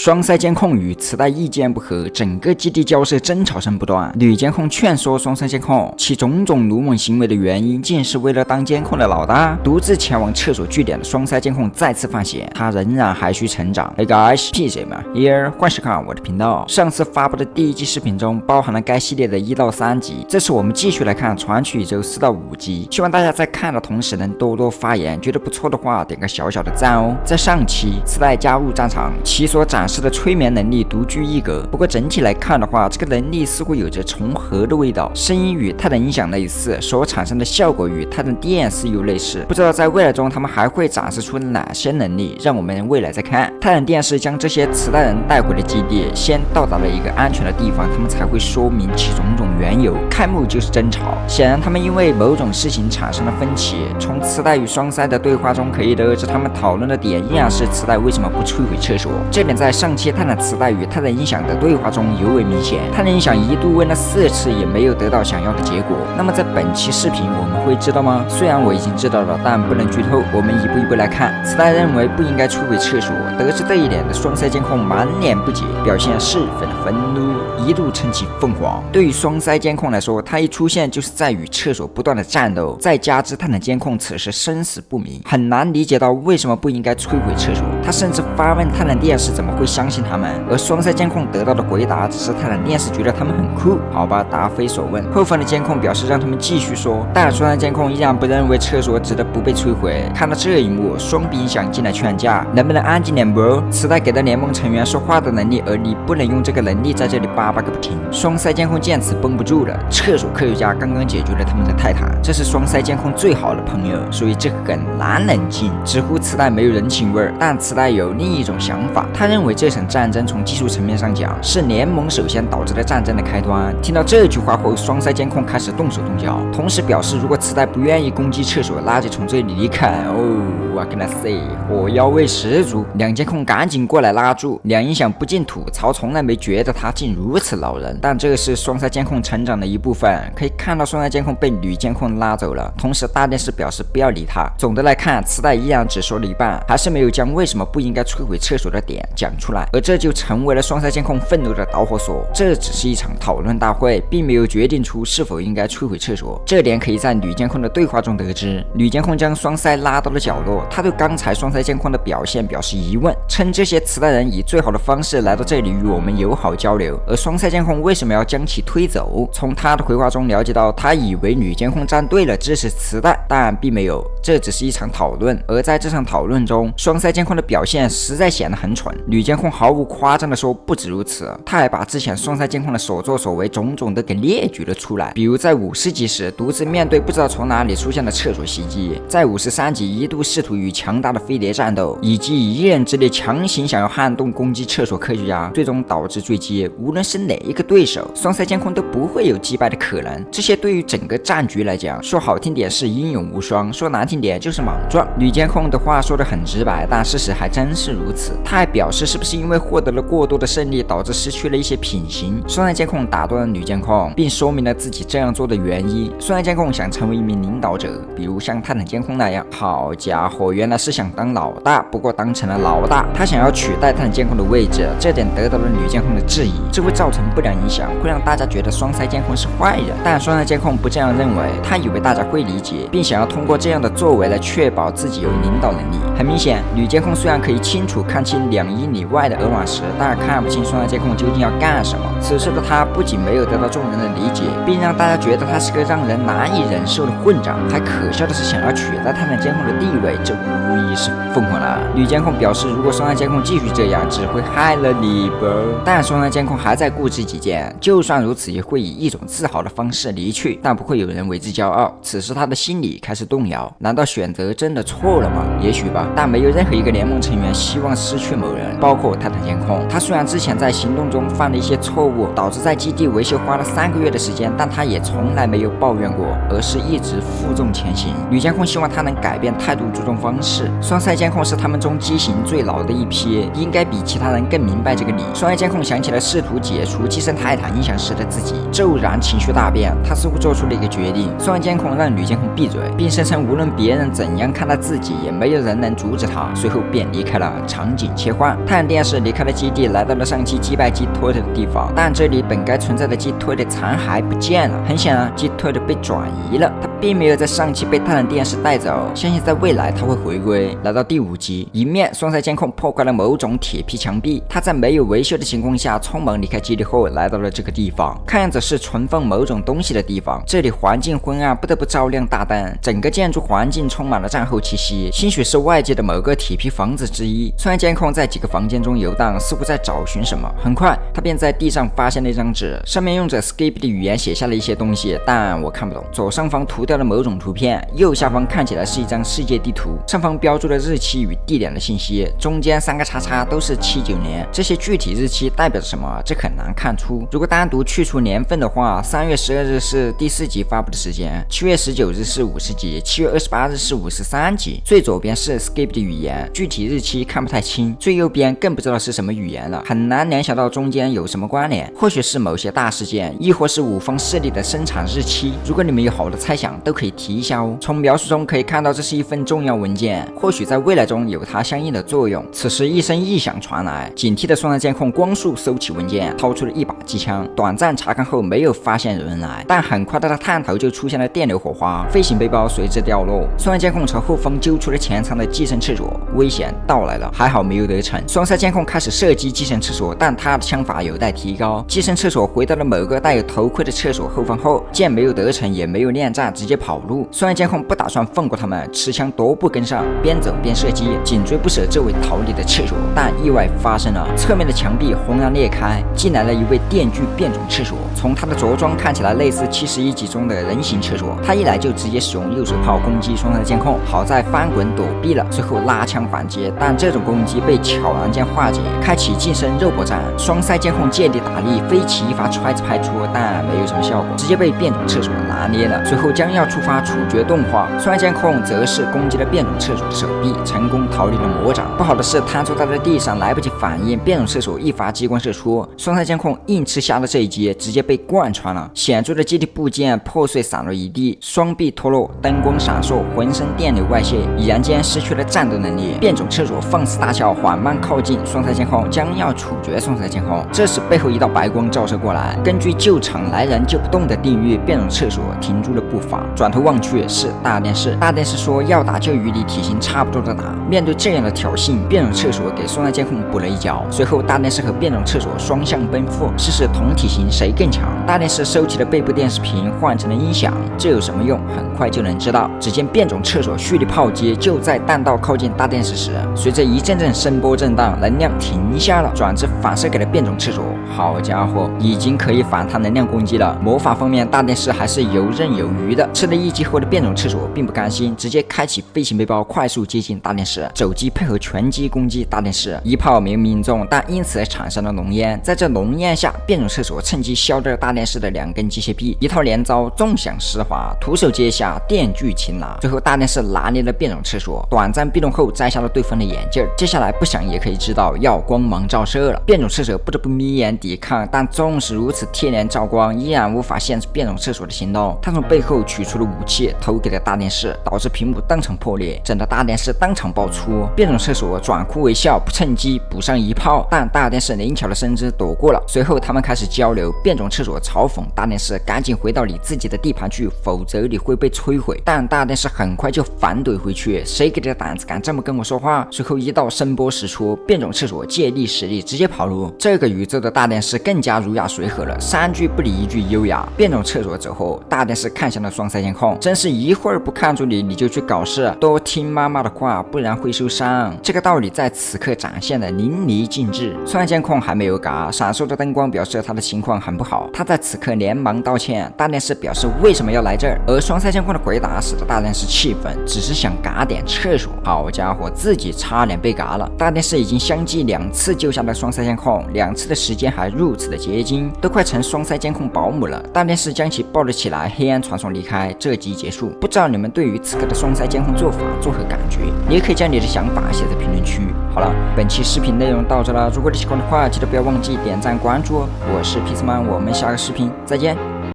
双筛监控与磁带意见不合，整个基地交涉争吵声不断。女监控劝说双筛监控，其种种鲁莽行为的原因，竟是为了当监控的老大。独自前往厕所据点的双筛监控再次犯险，他仍然还需成长。Hey guys，PJ 们 ，here， 欢迎看我的频道。上次发布的第1季视频中包含了该系列的1到3集，这次我们继续来看传奇宇宙4到5集。希望大家在看的同时能多多发言，觉得不错的话点个小小的赞哦。在上期，磁带加入战场，其所展示的催眠能力独具一格。不过整体来看的话，这个能力似乎有着重合的味道，声音与泰坦音响类似，所产生的效果与泰坦电视又类似。不知道在未来中他们还会展示出哪些能力，让我们未来再看。泰坦电视将这些磁带人带回了基地，先到达了一个安全的地方，他们才会说明其种种缘由。开幕就是争吵，显然他们因为某种事情产生了分歧。从磁带与双筛的对话中可以得知，他们讨论的点依然是磁带为什么不摧毁厕所。这点在上期泰坦磁带与泰坦音响的对话中尤为明显。泰坦音响一度问了4次，也没有得到想要的结果。那么在本期视频我们会知道吗？虽然我已经知道了，但不能剧透，我们一步一步来看。磁带认为不应该摧毁厕所，得知这一点的双筛监控满脸不解，表现十分的愤怒，一度称其凤凰。对于双筛监控来说，它一出现就是在与厕所不断的战斗，再加之泰坦监控此时生死不明，很难理解到为什么不应该摧毁厕所。他甚至发问泰坦电视怎么会相信他们，而双筛监控得到的回答只是泰坦电视觉得他们很酷。好吧，答非所问。后方的监控表示让他们继续说，但双筛监控依然不认为厕所值得不被摧毁。看到这一幕，双比音响进来劝架，能不能安静点 bro？ 磁带给了联盟成员说话的能力，而你不能用这个能力在这里叭叭个不停。双筛监控见此绷不住了，厕所科学家刚刚解决了他们的泰坦，这是双筛监控最好的朋友，所以这很难冷静。直呼磁带没有人情味儿，但磁带有另一种想法，他认为这场战争从技术层面上讲是联盟首先导致了战争的开端。听到这句话后，双筛监控开始动手动脚，同时表示如果磁带不愿意攻击厕所，那就从这里离开。哦，我跟他 say， 火药味十足。两监控赶紧过来拉住，两音响不禁吐槽，从来没觉得他竟如此恼人。但这是双筛监控成长的一部分，可以看到双筛监控被女监控拉走了，同时大电视表示不要理他。总的来看，磁带依然只说了一半，还是没有将为什么不应该摧毁厕所的点讲出来，而这就成为了双筛监控愤怒的导火索。这只是一场讨论大会，并没有决定出是否应该摧毁厕所，这点可以在女监控的对话中得知。女监控将双筛拉到了角落，她对刚才双筛监控的表现表示疑问，称这些磁带人以最好的方式来到这里与我们友好交流，而双筛监控为什么要将其推走？从她的回话中了解到，她以为女监控站队了支持磁带，但并没有，这只是一场讨论。而在这场讨论中，双筛监控的表现实在显得很蠢。女监控毫无夸张地说，不止如此，她还把之前双筛监控的所作所为种种的给列举了出来，比如在50集时独自面对不知道从哪里出现的厕所袭击，在53集一度试图与强大的飞碟战斗，以及以一人之力强行想要撼动攻击厕所科学家，最终导致坠机。无论是哪一个对手，双筛监控都不会有击败的可能。这些对于整个战局来讲，说好听点是英勇无双，说难听点就是莽撞。女监控的话说得很直白，但事实还真是如此。她还表示是不是因为获得了过多的胜利，导致失去了一些品行。双筛监控打断了女监控，并说明了自己这样做的原因。双筛监控想成为一名领导者，比如像泰坦监控那样。好家伙，原来是想当老大，不过当成了老大。他想要取代泰坦监控的位置，这点得到了女监控的质疑，这会造成不良影响，会让大家觉得双筛监控是坏人。但双筛监控不这样认为，他以为大家会理解，并想要通过这样的作为来确保自己有领导能力。很明显，女监控虽然可以清楚看清2英里外的鹅卵石，但看不清双筛监控究竟要干什么。此时的他不仅没有得到众人的理解，并让大家觉得他是个让人难以忍受的混账，还可笑的是想要取代泰坦监控的地位，这无疑是疯狂了。女监控表示，如果双筛监控继续这样，只会害了你吧。但双筛监控还在固执己见，就算如此，也会以一种自豪的方式离去，但不会有人为之骄傲。此时他的心里开始动摇，难道选择真的错了吗？也许吧，但没有任何一个联盟成员希望失去某人，包括泰坦监控。他虽然之前在行动中犯了一些错误，导致在基地维修花了3个月的时间，但他也从来没有抱怨过，而是一直负重前行。女监控希望他能改变态度，注重方式。双筛监控是他们中机型最老的一批，应该比其他人更明白这个理。双筛监控想起了试图解除寄生泰坦影响时的自己，骤然情绪大变，他似乎做出了一个决定。双筛监控让女监控闭嘴，并声称无论别人怎样看待自己，也没有人能阻止他。随后便离开了。场景切换，太阳电视离开了基地，来到了上期击败鸡推特的地方，但这里本该存在的鸡推特残骸不见了。很显然，鸡推特被转移了，他并没有在上期被太阳电视带走，相信在未来他会回归。来到第5集，一面双筛监控破坏了某种铁皮墙壁，他在没有维修的情况下匆忙离开基地后，来到了这个地方，看样子是存放某种东西的地方。这里环境昏暗，不得不照亮大灯，整个建筑环境充满了战后气息，兴许是外界的某个铁皮房子之一。双筛监控在几个房间中游荡，似乎在找寻什么。很快，他便在地上发现了一张纸，上面用着 Skip 的语言写下了一些东西，但我看不懂。左上方涂掉了某种图片，右下方看起来是一张世界地图，上方标注了日期与地点的信息，中间3个叉叉都是79年。这些具体日期代表着什么？这很难看出。如果单独去除年份的话，3月12日是第4集发布的时间，7月19日是50集，7月28日是53集。最左边是 Skip 的语言，具体日期看不太清，最右边更不知道是什么语言了，很难联想到中间有什么关联。或许是某些大事件，亦或是5方势力的生产日期。如果你们有好的猜想，都可以提一下哦。从描述中可以看到，这是一份重要文件，或许在未来中有它相应的作用。此时一声异响传来，警惕的双筛监控光速收起文件，掏出了一把机枪，短暂查看后没有发现有人来，但很快他的探头就出现了电流火花，飞行背包随之掉落。双筛监控朝后方揪出了前舱的寄生厕所，危险到来了，还好没有得逞。双筛监控开始射击寄生厕所，但他的枪法有待提高。寄生厕所回到了某个带有头盔的厕所后方后，见没有得逞，也没有恋战，直接跑路。双筛监控不打算放过他们，持枪踱步跟上，边走边射击，紧追不舍这位逃离的厕所。但意外发生了，侧面的墙壁轰然裂开，进来了一位电锯变种厕所。从他的着装看起来类似71集中的人形厕所，他一来就直接使用右手炮攻击双筛监控，好在翻滚躲避了，随后拉枪反击，但这种攻击被悄然间化解，开启近身肉搏战。双筛监控借力打力，飞起一发揣子拍出，但没有什么效果，直接被变种厕所拿捏了。随后将要触发处决动画，双筛监控则是攻击了变种厕所的手臂，成功逃离了魔掌。不好的是，瘫坐在了地上，来不及反应，变种厕所一发激光射出，双筛监控硬吃下了这一击，直接被贯穿了，显著的机体部件破碎散落一地，双臂脱落，灯光闪烁，浑身电流外泄，已然间失去了战斗能力。变种厕所放肆大笑，缓慢靠近双筛监控，将要处决双筛监控。这时背后一道白光照射过来，根据救场来人救不动的定律，变种厕所停住了步伐，转头望去是大电视。大电视说要打就与你体型差不多的打。面对这样的挑衅，变种厕所给双筛监控补了一脚。随后大电视和变种厕所双向奔赴，试试同体型谁更强。大电视收起了背部电视屏，换成了音响，这有什么用？很快就能知道。只见变种厕所蓄力炮击，就在弹道靠近大电视时，随着一阵阵声波震荡，能量停下了，转至反射给了变种厕所。好家伙，已经可以反弹能量攻击了。魔法方面，大电视还是游刃有余的。吃了一击后的变种厕所并不甘心，直接开启飞行背包，快速接近大电视，肘击配合拳击攻击大电视，一炮没有命中，但因此产生了浓烟。在这浓烟下，变种厕所趁机削掉了大电视的2根机械臂，一套连招纵享丝滑，徒手接下，电锯擒拿。最后大电视拿捏了变种厕所，短暂壁咚后摘下了对方的眼镜。接下来不想也可以知道要光芒照射了，变种厕所不得不眯眼抵抗，但纵使如此贴脸照光，依然无法限制变种厕所的行动。他从背后取出了武器，投给了大电视，导致屏幕当场破裂，整个大电视当场爆出。变种厕所转哭为笑，趁机补上一炮，但大电视灵巧的身姿躲过了。随后他们开始交流，变种厕所嘲讽大电视赶紧回到你自己的地盘去，否则你会被摧毁。但大电视很快就反怼回去，谁给的胆子敢这么跟我说话？随后一道声波使出，变种厕所借力使力，直接跑路。这个宇宙的大电视更加儒雅随和了，3句不离1句优雅。变种厕所走后，大电视看向了双筛监控，真是一会儿不看住你就去搞事，多听妈妈的话，不然会受伤。这个道理在此刻展现的淋漓尽致。双筛监控还没有嘎，闪烁的灯光表示他的情况很不好，他在此刻连忙道歉。大电视表示为什么要来这儿，而双筛监控的回答使得大电视气愤，只是想嘎点厕所。好家伙，自己差点被嘎了。大电视已经相继2次救下了双筛监控，2次的时间间还如此的接近，都快成双筛监控保姆了。大电视将其抱了起来，黑暗传送离开，这集结束。不知道你们对于此刻的双筛监控做法作何感觉？你也可以将你的想法写在评论区。好了，本期视频内容到这了，如果你喜欢的话，记得不要忘记点赞关注哦。我是皮斯曼，我们下个视频再见。